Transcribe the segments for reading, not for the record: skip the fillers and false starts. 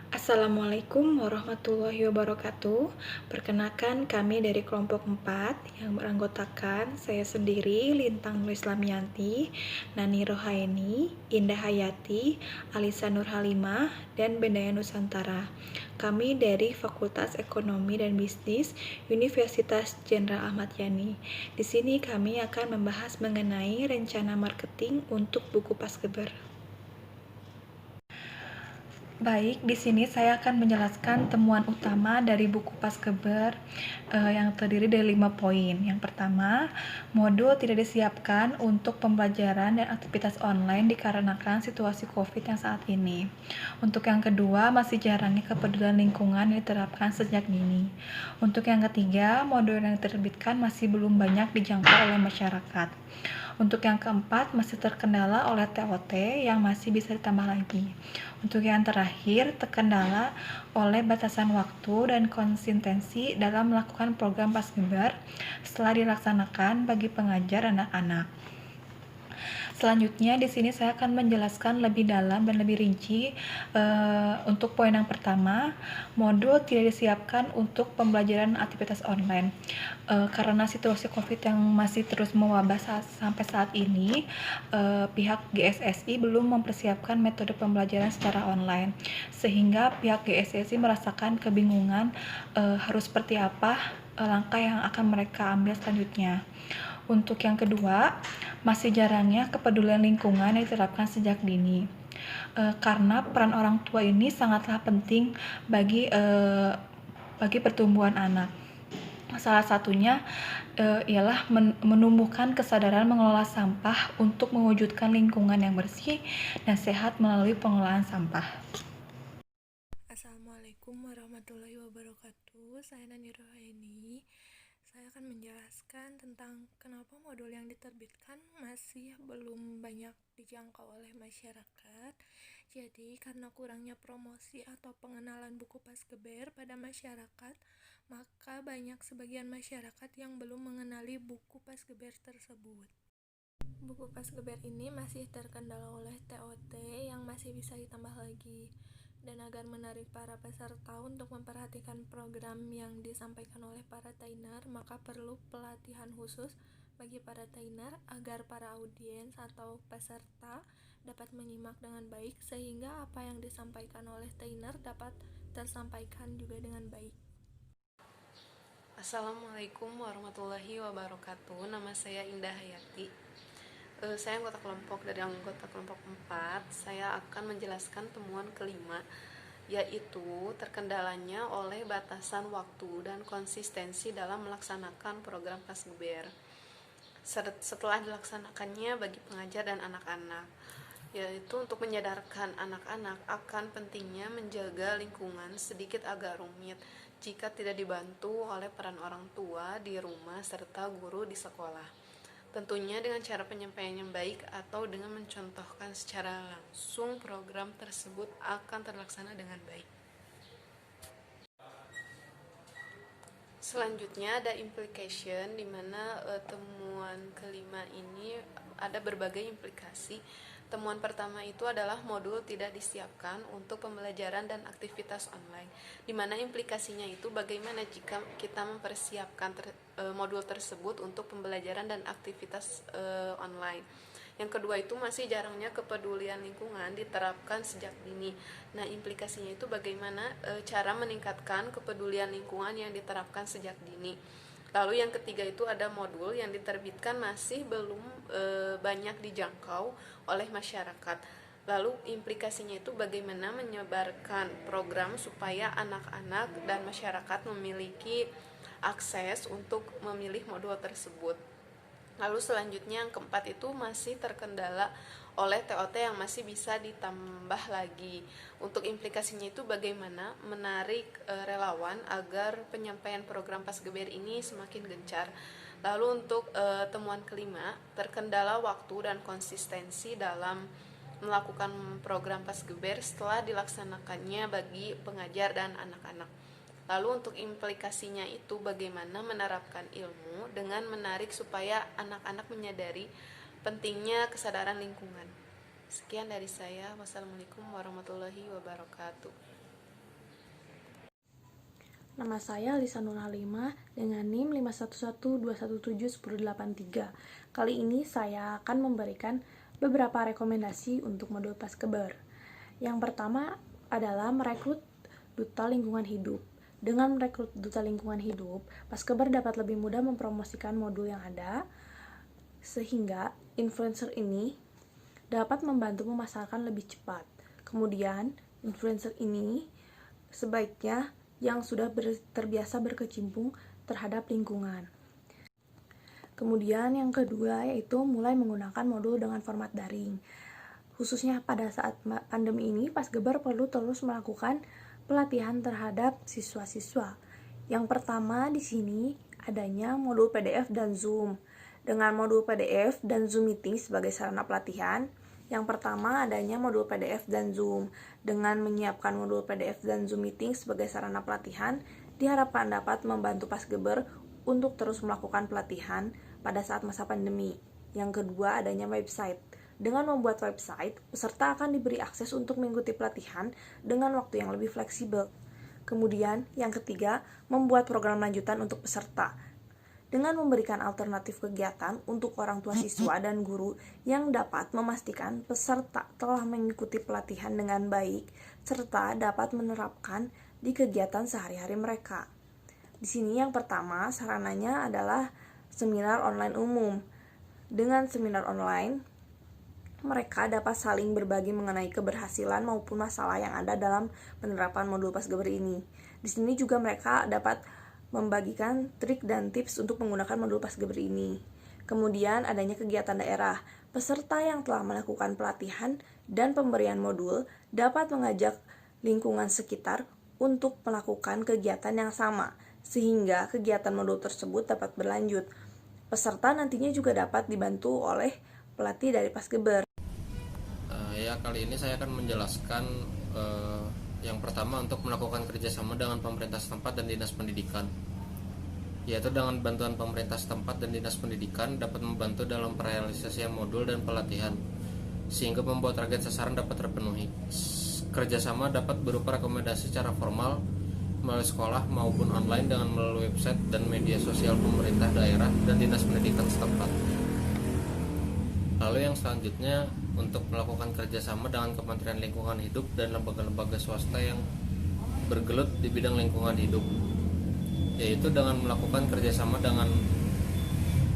Assalamualaikum warahmatullahi wabarakatuh. Perkenalkan kami dari kelompok 4 yang beranggotakan saya sendiri, Lintang Nulislamianti, Nani Rohaini, Indah Hayati, Alisa Nurhalimah, dan Bendaya Nusantara. Kami dari Fakultas Ekonomi dan Bisnis Universitas Jenderal Ahmad Yani. Di sini kami akan membahas mengenai rencana marketing untuk buku Pasgeber. Baik, di sini saya akan menjelaskan temuan utama dari buku Pasgeber yang terdiri dari 5 poin. Yang pertama, modul tidak disiapkan untuk pembelajaran dan aktivitas online dikarenakan situasi COVID yang saat ini. Untuk yang kedua, masih jarangnya kepedulian lingkungan yang diterapkan sejak dini. Untuk yang ketiga, modul yang diterbitkan masih belum banyak dijangkau oleh masyarakat. Untuk yang keempat, masih terkendala oleh TOT yang masih bisa ditambah lagi. Untuk yang terakhir, terkendala oleh batasan waktu dan konsistensi dalam melakukan program Pasgeber setelah dilaksanakan bagi pengajar anak-anak. Selanjutnya di sini saya akan menjelaskan lebih dalam dan lebih rinci untuk poin yang pertama, modul tidak disiapkan untuk pembelajaran aktivitas online. Karena situasi COVID yang masih terus mewabah sampai saat ini, pihak GSSI belum mempersiapkan metode pembelajaran secara online, sehingga pihak GSSI merasakan kebingungan harus seperti apa langkah yang akan mereka ambil selanjutnya. Untuk yang kedua, masih jarangnya kepedulian lingkungan yang diterapkan sejak dini. Karena peran orang tua ini sangatlah penting bagi pertumbuhan anak. Salah satunya ialah menumbuhkan kesadaran mengelola sampah untuk mewujudkan lingkungan yang bersih dan sehat melalui pengelolaan sampah. Assalamualaikum warahmatullahi wabarakatuh. Saya Nani Rohaini. Saya akan menjelaskan tentang kenapa modul yang diterbitkan masih belum banyak dijangkau oleh masyarakat. Jadi, karena kurangnya promosi atau pengenalan buku Pasgeber pada masyarakat, maka banyak sebagian masyarakat yang belum mengenali buku Pasgeber tersebut. Buku Pasgeber ini masih terkendala oleh TOT yang masih bisa ditambah lagi. Dan agar menarik para peserta untuk memperhatikan program yang disampaikan oleh para trainer, maka perlu pelatihan khusus bagi para trainer agar para audiens atau peserta dapat menyimak dengan baik sehingga apa yang disampaikan oleh trainer dapat tersampaikan juga dengan baik. Assalamualaikum warahmatullahi wabarakatuh. Nama saya Indah Hayati. Saya anggota kelompok 4. Saya akan menjelaskan temuan kelima, yaitu terkendalanya oleh batasan waktu dan konsistensi dalam melaksanakan program Pasgeber setelah dilaksanakannya bagi pengajar dan anak-anak, yaitu untuk menyadarkan anak-anak akan pentingnya menjaga lingkungan sedikit agak rumit jika tidak dibantu oleh peran orang tua di rumah serta guru di sekolah. Tentunya dengan cara penyampaian yang baik atau dengan mencontohkan secara langsung, program tersebut akan terlaksana dengan baik. Selanjutnya ada implication, di mana temuan kelima ini ada berbagai implikasi. Temuan pertama itu adalah modul tidak disiapkan untuk pembelajaran dan aktivitas online, di mana implikasinya itu bagaimana jika kita mempersiapkan modul tersebut untuk pembelajaran dan aktivitas online. Yang kedua itu masih jarangnya kepedulian lingkungan diterapkan sejak dini. Nah, implikasinya itu bagaimana cara meningkatkan kepedulian lingkungan yang diterapkan sejak dini. Lalu yang ketiga itu ada modul yang diterbitkan masih belum banyak dijangkau oleh masyarakat. Lalu implikasinya itu bagaimana menyebarkan program supaya anak-anak dan masyarakat memiliki akses untuk memilih modul tersebut. Lalu selanjutnya yang keempat itu masih terkendala oleh TOT yang masih bisa ditambah lagi. Untuk implikasinya itu bagaimana menarik relawan agar penyampaian program Pasgeber ini semakin gencar. Lalu untuk temuan kelima, terkendala waktu dan konsistensi dalam melakukan program Pasgeber setelah dilaksanakannya bagi pengajar dan anak-anak. Lalu untuk implikasinya itu bagaimana menerapkan ilmu dengan menarik supaya anak-anak menyadari pentingnya kesadaran lingkungan. Sekian dari saya. Wassalamualaikum warahmatullahi wabarakatuh. Nama saya Lisa Nur Halimah dengan NIM 51121171083. Kali ini saya akan memberikan beberapa rekomendasi untuk modul Paskeber. Yang pertama adalah merekrut duta lingkungan hidup. Dengan merekrut duta lingkungan hidup, Paskeber dapat lebih mudah mempromosikan modul yang ada, sehingga influencer ini dapat membantu memasarkan lebih cepat. Kemudian, influencer ini sebaiknya yang sudah terbiasa berkecimpung terhadap lingkungan. Kemudian yang kedua yaitu mulai menggunakan modul dengan format daring. Khususnya pada saat pandemi ini, Paskeber perlu terus melakukan pelatihan terhadap siswa-siswa. Yang pertama di sini adanya modul PDF dan Zoom. Dengan modul PDF dan Zoom Meeting sebagai sarana pelatihan, yang pertama adanya modul PDF dan Zoom. Dengan menyiapkan modul PDF dan Zoom Meeting sebagai sarana pelatihan, diharapkan dapat membantu Paskeber untuk terus melakukan pelatihan pada saat masa pandemi. Yang kedua adanya website. Dengan membuat website, peserta akan diberi akses untuk mengikuti pelatihan dengan waktu yang lebih fleksibel. Kemudian, yang ketiga, membuat program lanjutan untuk peserta. Dengan memberikan alternatif kegiatan untuk orang tua siswa dan guru yang dapat memastikan peserta telah mengikuti pelatihan dengan baik, serta dapat menerapkan di kegiatan sehari-hari mereka. Di sini yang pertama, sarananya adalah seminar online umum. Dengan seminar online, mereka dapat saling berbagi mengenai keberhasilan maupun masalah yang ada dalam penerapan modul Paskeber ini. Di sini juga mereka dapat membagikan trik dan tips untuk menggunakan modul Paskeber ini. Kemudian adanya kegiatan daerah. Peserta yang telah melakukan pelatihan dan pemberian modul dapat mengajak lingkungan sekitar untuk melakukan kegiatan yang sama, sehingga kegiatan modul tersebut dapat berlanjut. Peserta nantinya juga dapat dibantu oleh pelatih dari Paskeber. Kali ini saya akan menjelaskan yang pertama untuk melakukan kerjasama dengan pemerintah setempat dan dinas pendidikan, yaitu dengan bantuan pemerintah setempat dan dinas pendidikan dapat membantu dalam perealisasian modul dan pelatihan sehingga membuat target sasaran dapat terpenuhi. Kerjasama dapat berupa rekomendasi secara formal melalui sekolah maupun online dengan melalui website dan media sosial pemerintah daerah dan dinas pendidikan setempat. Lalu yang selanjutnya untuk melakukan kerjasama dengan Kementerian Lingkungan Hidup dan lembaga-lembaga swasta yang bergelut di bidang lingkungan hidup, yaitu dengan melakukan kerjasama dengan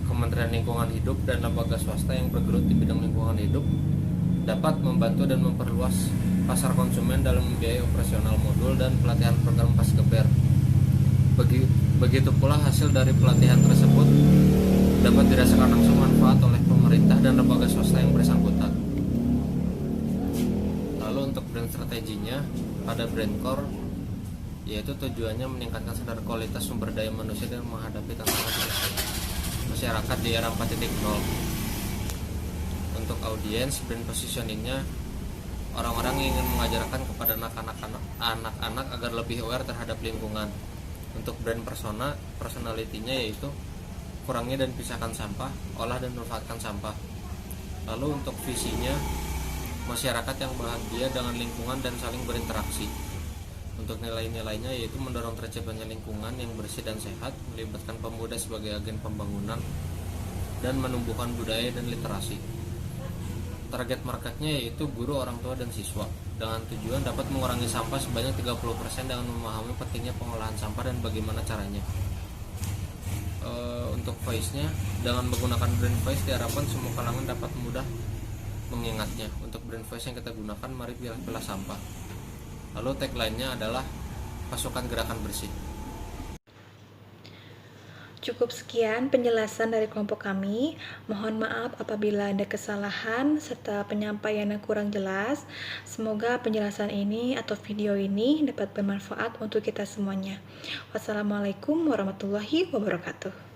Kementerian Lingkungan Hidup dan lembaga swasta yang bergelut di bidang lingkungan hidup dapat membantu dan memperluas pasar konsumen dalam membiayai operasional modul dan pelatihan program Paskeber. Begitu pula hasil dari pelatihan tersebut dapat dirasakan langsung manfaat oleh pemerintah dan lembaga swasta yang bersangkutan. Lalu untuk brand strateginya, pada brand core, yaitu tujuannya meningkatkan standar kualitas sumber daya manusia dan menghadapi tantangan masyarakat di era 4.0. Untuk audiens, brand positioningnya orang-orang yang ingin mengajarkan kepada anak-anak agar lebih aware terhadap lingkungan. Untuk brand persona, personality-nya yaitu kurangi dan pisahkan sampah, olah dan manfaatkan sampah. Lalu untuk visinya, masyarakat yang bahagia dengan lingkungan dan saling berinteraksi. Untuk nilai-nilainya yaitu mendorong terciptanya lingkungan yang bersih dan sehat, melibatkan pemuda sebagai agen pembangunan, dan menumbuhkan budaya dan literasi. Target marketnya yaitu guru, orang tua, dan siswa, dengan tujuan dapat mengurangi sampah sebanyak 30% dengan memahami pentingnya pengolahan sampah dan bagaimana caranya. Untuk voice-nya, dengan menggunakan brand voice diharapkan semua kalangan dapat mudah mengingatnya. Untuk brand voice yang kita gunakan, mari pilah-pilah sampah. Lalu tagline-nya adalah pasukan gerakan bersih. Cukup sekian penjelasan dari kelompok kami. Mohon maaf apabila ada kesalahan serta penyampaian yang kurang jelas. Semoga penjelasan ini atau video ini dapat bermanfaat untuk kita semuanya. Wassalamualaikum warahmatullahi wabarakatuh.